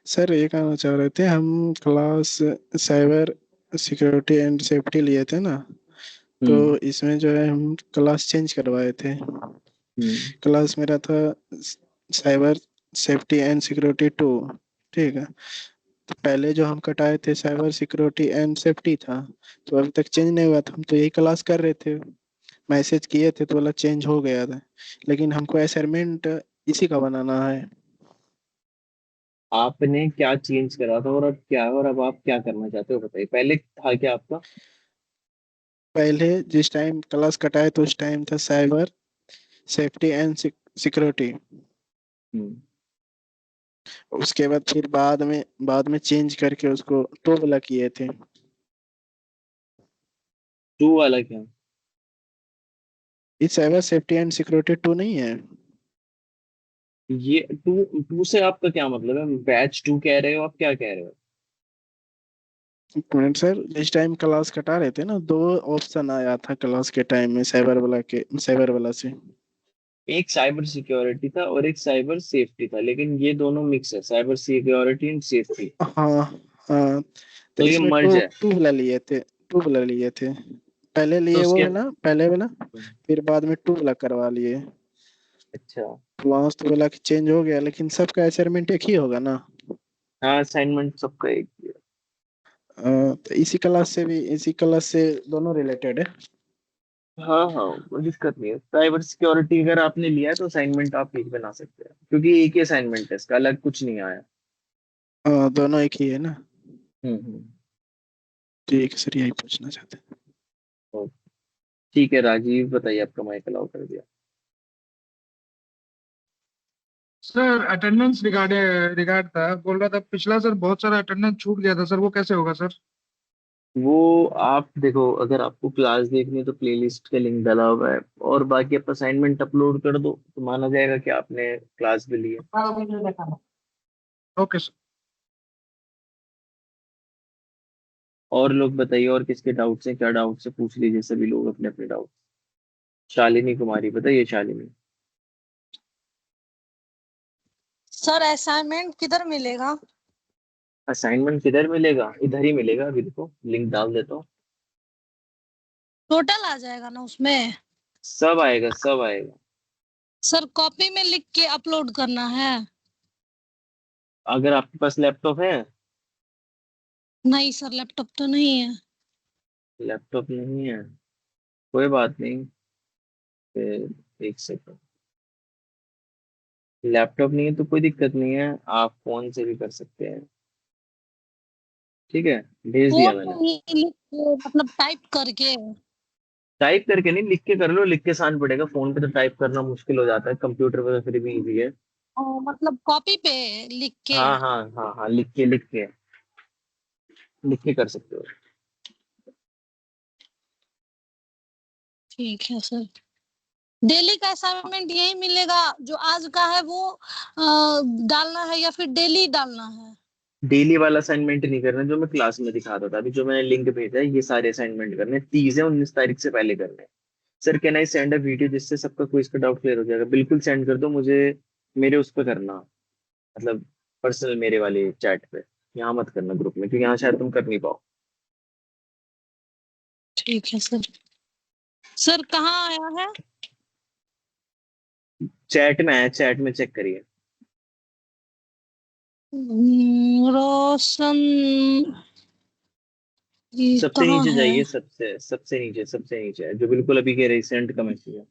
Sir ये कहना चाह रहे थे, हम class cyber security and safety लिए थे ना, तो हम्म। इसमें जो है हम क्लास चेंज करवाए थे। हम्म। क्लास मेरा था साइबर सेफ्टी एंड सिक्योरिटी 2। ठीक है। तो पहले जो हम कटाए थे साइबर सिक्योरिटी एंड सेफ्टी था, तो अभी तक चेंज नहीं हुआ था, हम तो यही क्लास कर रहे थे, मैसेज किए थे तो बोला चेंज हो गया था, लेकिन हमको असाइनमेंट इसी का बनाना है। आपने क्या चेंज करा था और अब क्या है, और अब आप क्या करना चाहते हो बताइए, पहले था क्या आपका? पहले जिस टाइम क्लास कटाए तो उस टाइम था साइबर सेफ्टी एंड सिक्योरिटी। हम्म, उसके बाद फिर बाद में चेंज करके उसको तो वाला किए थे। 2 वाला क्या? ये साइबर सेफ्टी एंड सिक्योरिटी 2 नहीं है? ये 2 से आपका क्या मतलब है? बैच 2 कह रहे हो आप, क्या कह रहे हो? सर जिस टाइम क्लास कटा रहे थे ना, दो ऑप्शन आया था क्लास के टाइम में साइबर वाला से। एक साइबर सिक्योरिटी था और एक साइबर सेफ्टी था, लेकिन ये दोनों मिक्स है, साइबर सिक्योरिटी एंड सेफ्टी। हाँ हाँ। तो तो ये इसमें मर्ज टू है। टू वाला लिए थे। पहले तो लिए वो उसके, वाला, पहले वाला, फिर बाद में टू वाला करवा लिए। अच्छा, तो वहां से तो वाला चेंज हो गया, लेकिन सबका असाइनमेंट एक ही होगा ना। हाँ असाइनमेंट सबका एक ही है। तो इसी क्लास से दोनों रिलेटेड है। हाँ हाँ, कोई दिक्कत नहीं है। साइबर सिक्योरिटी अगर आपने लिया है तो असाइनमेंट आप एक बना सकते हैं, क्योंकि एक ही असाइनमेंट है, इसका अलग कुछ नहीं आया। दोनों एक ही है ना। हम्म। ठीक है सर, यही पूछना चाहते हैं। ओके, ठीक है राजीव, बताइए, आपका माइक अलाउ कर दिया। सर अटेंडेंस रिगार्ड था, बोल रहा था पिछला सर बहुत सारा अटेंडेंस छूट गया था सर, वो कैसे होगा सर? वो आप देखो, अगर आपको क्लास देखनी है तो प्लेलिस्ट का लिंक डाला हुआ है, और बाकी आप असाइनमेंट अपलोड कर दो तो माना जाएगा कि आपने क्लास भी ली है। Okay sir. और लोग बताइए, और किसके डाउट्स हैं? क्या डाउट्स है पूछ लीजिए सभी लोग अपने अपने डाउट। शालिनी कुमारी, बताइए शालिनी। सर असाइनमेंट किधर मिलेगा? असाइनमेंट किधर मिलेगा? इधर ही मिलेगा, अभी देखो लिंक डाल देता हूँ। टोटल आ जाएगा ना उसमें? सब आएगा, सब आएगा। सर कॉपी में लिख के अपलोड करना है? अगर आपके पास लैपटॉप है। नहीं सर, लैपटॉप तो नहीं है। लैपटॉप नहीं है, कोई बात नहीं। फिर एक सेकंड, लैपटॉप नहीं है तो कोई दिक्कत नहीं है, आप फोन से भी कर सकते हैं। ठीक है, भेज दिया फोन मैंने। में ही लिख के मतलब टाइप करके? टाइप करके नहीं, लिख के कर लो, लिख के आसान पड़ेगा, फोन पे तो टाइप करना मुश्किल हो जाता है, कंप्यूटर पे तो फिर भी इजी है। मतलब कॉपी पे लिख के? हाँ हाँ हाँ हाँ, लिख के कर सकते हो। ठीक है सर। डेली का असाइनमेंट यही मिलेगा जो आज का है वो डालना है, या फिर डेली डालना है? डेली वाला असाइनमेंट नहीं करना, जो मैं क्लास में दिखाता था, अभी जो मैंने लिंक भेजा है, ये सारे असाइनमेंट करने हैं। 30 है, 19 तारीख से पहले करने हैं। Sir can I send a video जिससे सबका क्विज का डाउट क्लियर हो जाएगा? बिल्कुल सेंड कर दो मुझे। मेरे उस पर करना, मतलब पर्सनल मेरे वाले चैट पे, यहाँ मत करना ग्रुप में, क्योंकि यहाँ शायद तुम कर नहीं पाओ। ठीक है सर। सर कहाँ आया है? चैट में है, चैट में चेक करिए। रोशन, ये सबसे कहाँ नीचे है? जाइए, सबसे नीचे है, जो बिल्कुल अभी के रिसेंट का मैसेज है।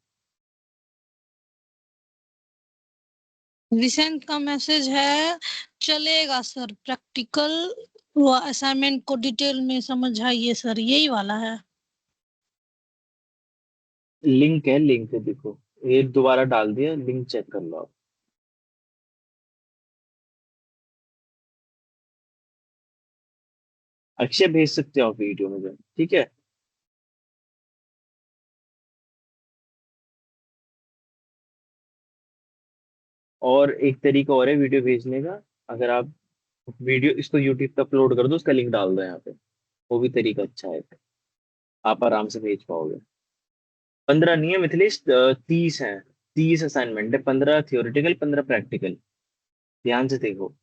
रिसेंट का मैसेज है, चलेगा सर, प्रैक्टिकल व असाइनमेंट को डिटेल में समझाइए सर, यही वाला है? लिंक है, लिंक है, देखो ये दोबारा डाल दिया, लिंक चेक कर लो आप। अक्षय भेज सकते हो आप वीडियो मुझे, ठीक है। और एक तरीका और है वीडियो भेजने का, अगर आप वीडियो इसको यूट्यूब पे अपलोड कर दो, उसका लिंक डाल दो यहाँ पे, वो भी तरीका अच्छा है, आप आराम से भेज पाओगे। 15 नहीं है मिथिलेश, 30 है। 30 असाइनमेंट है, 15 थियोरिटिकल, 15 प्रैक्टिकल। ध्यान से देखो।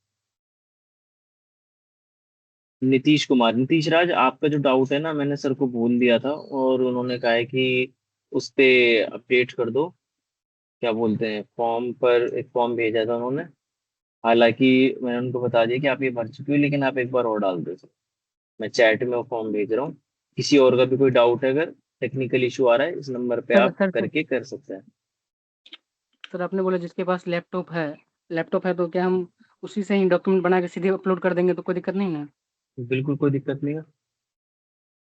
नीतीश कुमार, नीतीश राज, आपका जो डाउट है ना, मैंने सर को बोल दिया था, और उन्होंने कहा है कि उस पे अपडेट कर दो। क्या बोलते हैं, फॉर्म पर एक फॉर्म भेजा था उन्होंने। हालांकि मैंने उनको बता दिया कि आप ये भर चुके हो, लेकिन आप एक बार और डाल दो सर। मैं चैट में वो फॉर्म भेज रहा हूँ। किसी और का भी कोई डाउट है, अगर टेक्निकल इशू आ रहा है, इस नंबर पे सर आप सर सर करके कर सकते हैं। सर आपने बोला जिसके पास लैपटॉप है तो क्या हम उसी से ही डॉक्यूमेंट बना के सीधे अपलोड कर देंगे तो कोई दिक्कत नहीं ना? बिल्कुल कोई दिक्कत नहीं है।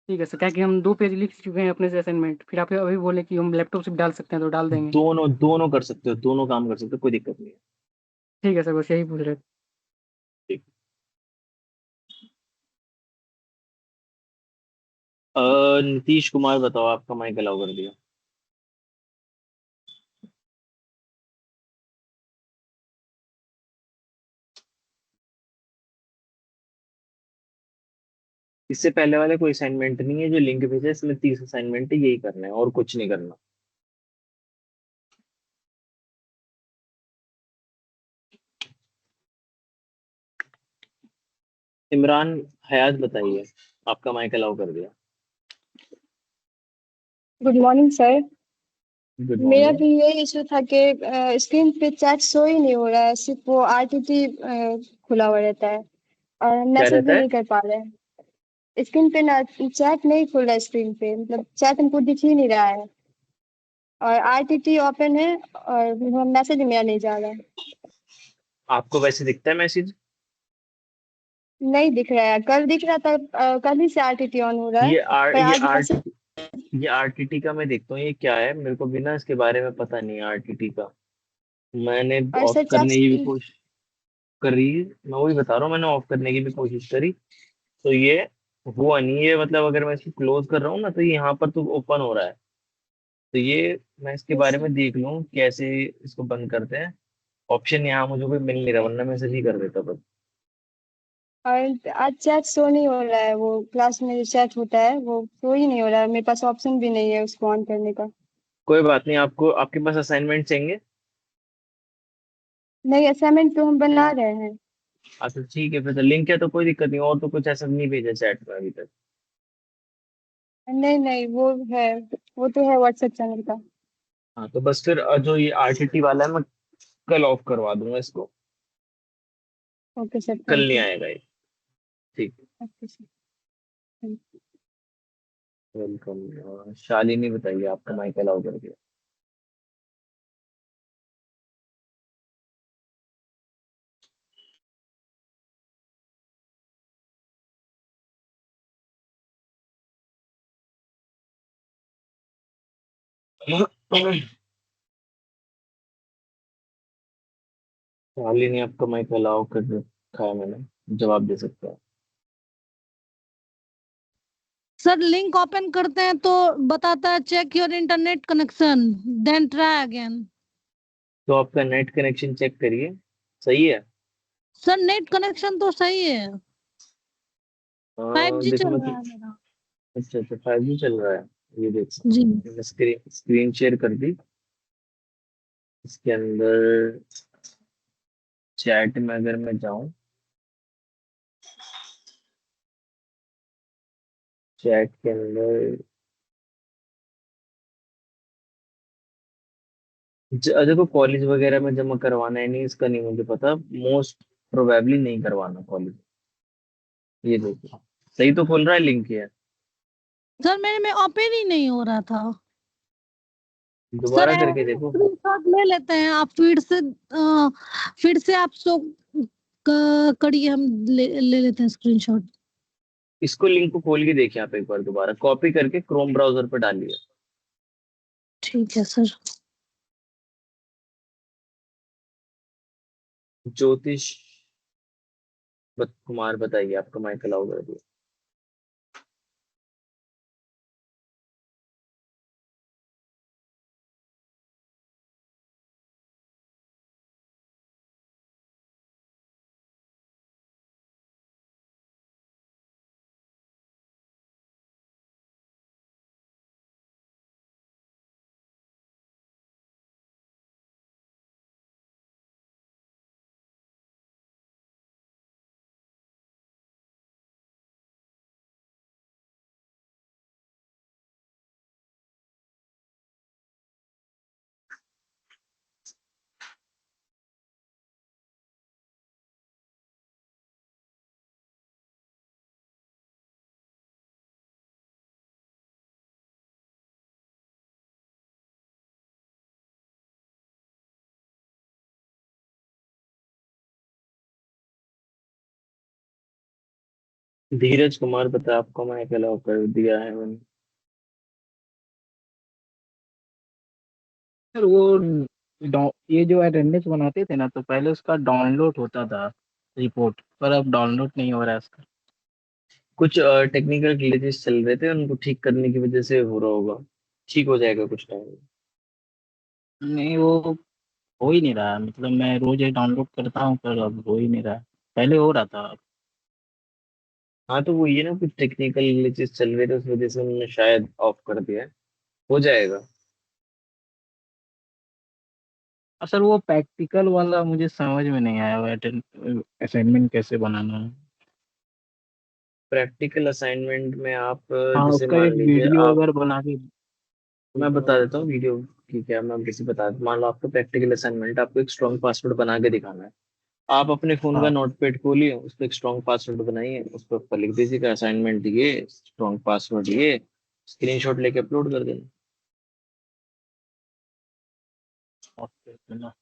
ठीक है सर, क्या कि हम 2 पेज लिख चुके हैं अपने से असाइनमेंट, फिर आप अभी बोले कि हम लैपटॉप से भी डाल सकते हैं तो डाल देंगे। दोनों दोनों कर सकते हो, दोनों काम कर सकते हो, कोई दिक्कत नहीं है। ठीक है सर, बस यही पूछ रहे थे। ठीक। नीतीश कुमार बताओ, आपका माइक अलाउ कर दिया। इससे पहले वाले कोई असाइनमेंट नहीं है, जो लिंक भेजा है इसमें 30 असाइनमेंट है, यही करना है और कुछ नहीं करना। इमरान हयात बताइए, आपका माइक अलाउ कर दिया। Good morning sir. गुड मेरा मॉर्निंग। भी यही इशू था कि स्क्रीन पे चैट शो ही नहीं हो रहा है, सिर्फ वो आरटीटी खुला हुआ रहता है और हम क्या मैसेज रहता भी है? नहीं कर पा रहे हैं। स्क्रीन पे ना चैट नहीं खुल रहा है, स्क्रीन पे मतलब चैट हमको दिख ही नहीं रहा है और आरटीटी ओपन है और मैसेज मेरा नहीं जा रहा है। आपको वैसे दिखता है मैसेज? नहीं दिख रहा है, कल दिख रहा था, कल ही से आरटीटी ऑन हो रहा है, ये पर ये आज आर मैसेज। ये आरटीटी का मैं देखता हूँ, ये क्या है, मेरे को भी ना इसके बारे में पता नहीं है आरटीटी का। मैंने और ऑफ सर करने की भी चैट कोशिश करी, मैं वही बता रहा हूँ, मैंने ऑफ करने की भी कोशिश करी, तो ये हुआ नहीं। ये मतलब अगर मैं इसको क्लोज कर रहा हूँ ना, तो ये यहाँ पर तो ओपन हो रहा है। तो ये मैं इसके बारे में देख लूँ कैसे इसको बंद करते हैं। ऑप्शन यहाँ मुझे कोई मिल नहीं रहा, वरना मैं सही कर देता बस। और आज चैट शो नहीं हो रहा है, वो क्लास में जो चैट होता है वो शो ही नहीं हो रहा है, मेरे पास ऑप्शन भी नहीं है उसको ऑन करने का। कोई बात नहीं, आपको आपके पास असाइनमेंट चाहिए? नहीं, असाइनमेंट तो हम बना रहे हैं। अच्छा ठीक है, फिर तो लिंक है तो कोई दिक्कत नहीं, और तो कुछ ऐसा नहीं भेजा चैट में अभी तक। नहीं नहीं, वो है, वो तो है व्हाट्सएप चैनल का। हाँ तो बस फिर जो ये आरटीटी वाला है, मैं कल ऑफ करवा दूंगा इसको, ओके सर, कल थैंक नहीं यू। आएगा ये। ठीक। Okay sir, thank you. Welcome. Shalini बताइए, आपका माइक अलाउ कर दिया। शालिनी, आपका माइक अलाउ कर रखा है मैंने, जवाब दे सकते हैं। सर लिंक ओपन करते हैं तो बताता है check your internet connection then try again. तो आपका नेट कनेक्शन चेक करिए, सही है? सर नेट कनेक्शन तो सही है, 5G देखो चल मैं रहा है मेरा। अच्छा अच्छा, 5G चल रहा है। ये देख जी। मैंने स्क्रीन स्क्रीन शेयर कर दी। इसके अंदर चैट में अगर मैं जाऊं, चैट के अंदर देखो कॉलेज वगैरह में जमा करवाना है नहीं, इसका नहीं मुझे पता, मोस्ट प्रोबेबली नहीं करवाना कॉलेज। ये देखो, सही तो खोल रहा है लिंक ये। सर मेरे में ओपन ही नहीं हो रहा था। सर दोबारा करके देखो। स्क्रीनशॉट ले लेते हैं, आप फिर से आप शो करिए, हम ले लेते हैं स्क्रीनशॉट। इसको लिंक को खोल के देखिए आप एक बार, दोबारा कॉपी करके क्रोम ब्राउजर पर डालिए। ठीक है सर। ज्योतिष कुमार बताइए, आपका माइक अलाउ कर दिया। धीरज कुमार बता, आपको मैं अलाउ कर दिया है मैंने। सर वो ये जो अटेंडेंस बनाते थे ना, तो पहले उसका डाउनलोड होता था रिपोर्ट, पर अब डाउनलोड नहीं हो रहा है उसका। कुछ टेक्निकल ग्लिचेस चल रहे थे, उनको ठीक करने की वजह से हो रहा होगा। ठीक हो जाएगा कुछ टाइम में। नहीं, वो हो ही नहीं रहा है, मतलब मैं रोज ये डाउनलोड करता हूँ पर अब हो ही नहीं रहा है। पहले हो रहा था। हाँ तो वो ये ना, कुछ टेक्निकल ग्लिचेस चल रहे थे, उस वजह से उन्होंने शायद ऑफ कर दिया है। हो जाएगा। और सर वो प्रैक्टिकल वाला मुझे समझ में नहीं आया, वो असाइनमेंट कैसे बनाना है। प्रैक्टिकल असाइनमेंट में आप हाँ, जैसे उसका मान एक लीजिए वीडियो आप, अगर बना के। मैं बता देता हूँ वीडियो की क्या, मैं किसी बता देता हूँ। मान लो आपका प्रैक्टिकल असाइनमेंट, आपको एक स्ट्रॉन्ग पासवर्ड बना के दिखाना है। आप अपने फोन का हाँ। नोटपैड खोलिए, उस पर एक स्ट्रॉन्ग पासवर्ड बनाइए, उस पर ऊपर लिख दीजिएगा असाइनमेंट ये, स्ट्रॉन्ग पासवर्ड ये, स्क्रीनशॉट लेके अपलोड कर देना। ओके, ना।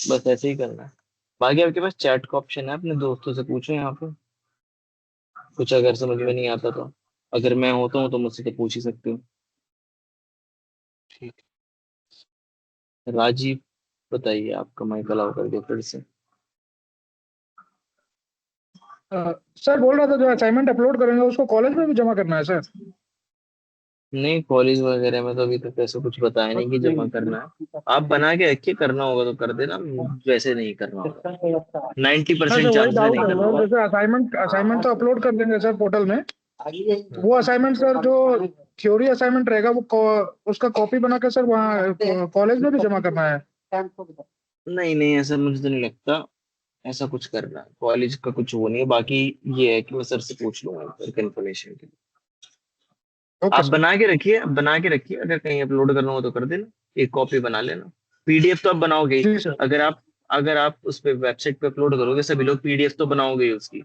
बस ऐसे ही करना है। बाकी आपके पास चैट का ऑप्शन है, अपने दोस्तों से पूछो यहाँ पे, कुछ अगर समझ में नहीं आता तो। अगर मैं होता हूँ तो मुझसे तो पूछ ही सकते हो। ठीक। राजीव, बताइए, आपका माइक अलाउ कर दिया फिर से। सर बोल रहा था जो असाइनमेंट अपलोड करेंगे उसको कॉलेज में भी जमा करना है सर? नहीं, कॉलेज वगैरह में तो अभी तक ऐसा कुछ बताया नहीं कि जमा करना है। आप बना के रखिए, करना होगा तो कर देना, वैसे नहीं करना होगा। 90% सर वही चांसेस है डाउट नहीं है करना सर, होगा। जैसे असाइनमेंट तो अपलोड कर देंगे सर पोर्टल में। वो असाइनमेंट सर जो थ्योरी असाइनमेंट रहेगा वो उसका कॉपी बना के सर वहाँ कॉलेज में भी जमा करना है? नहीं नहीं, ऐसा मुझे तो नहीं लगता ऐसा कुछ करना है। कॉलेज का कुछ वो नहीं है। बाकी ये है कि मैं सर से पूछ लूंगा कंफर्मेशन के लिए। ओके आप सर। बना के रखिए, अगर कहीं अपलोड करना हो तो कर देना। एक कॉपी बना लेना। पीडीएफ तो आप बनाओगे ही। जी सर। अगर आप उस पे वेबसाइट पे अपलोड करोगे, सभी लोग पीडीएफ तो बनाओगे ही उसकी।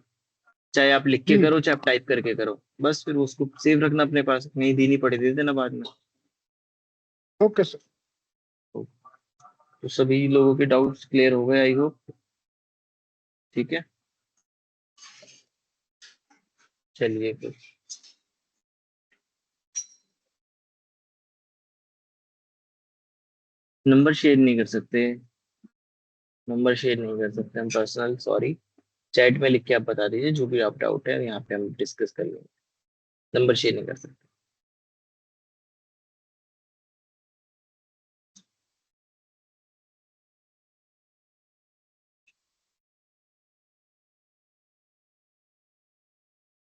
चाहे आप लिख के जी। करो, चाहे आप टाइप करके करो, बस फिर उसको सेव रखना अपने पास, नहीं देनी पड़े दे देना बाद में। Okay sir. तो सभी लोगों के डाउट्स क्लियर हो गए, आई होप। ठीक है, चलिए फिर। नंबर शेयर नहीं कर सकते, नंबर शेयर नहीं कर सकते हम पर्सनल, सॉरी। चैट में लिख के आप बता दीजिए जो भी आप डाउट है, यहाँ पे हम डिस्कस कर लेंगे। नंबर शेयर नहीं कर सकते।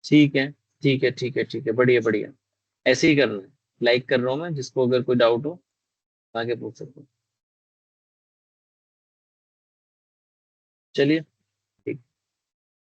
ठीक है, ठीक है, ठीक है, ठीक है, बढ़िया बढ़िया। ऐसे ही करना है। लाइक कर रहा हूँ मैं, जिसको अगर कोई डाउट हो आगे पूछ सकते हो। चलिए।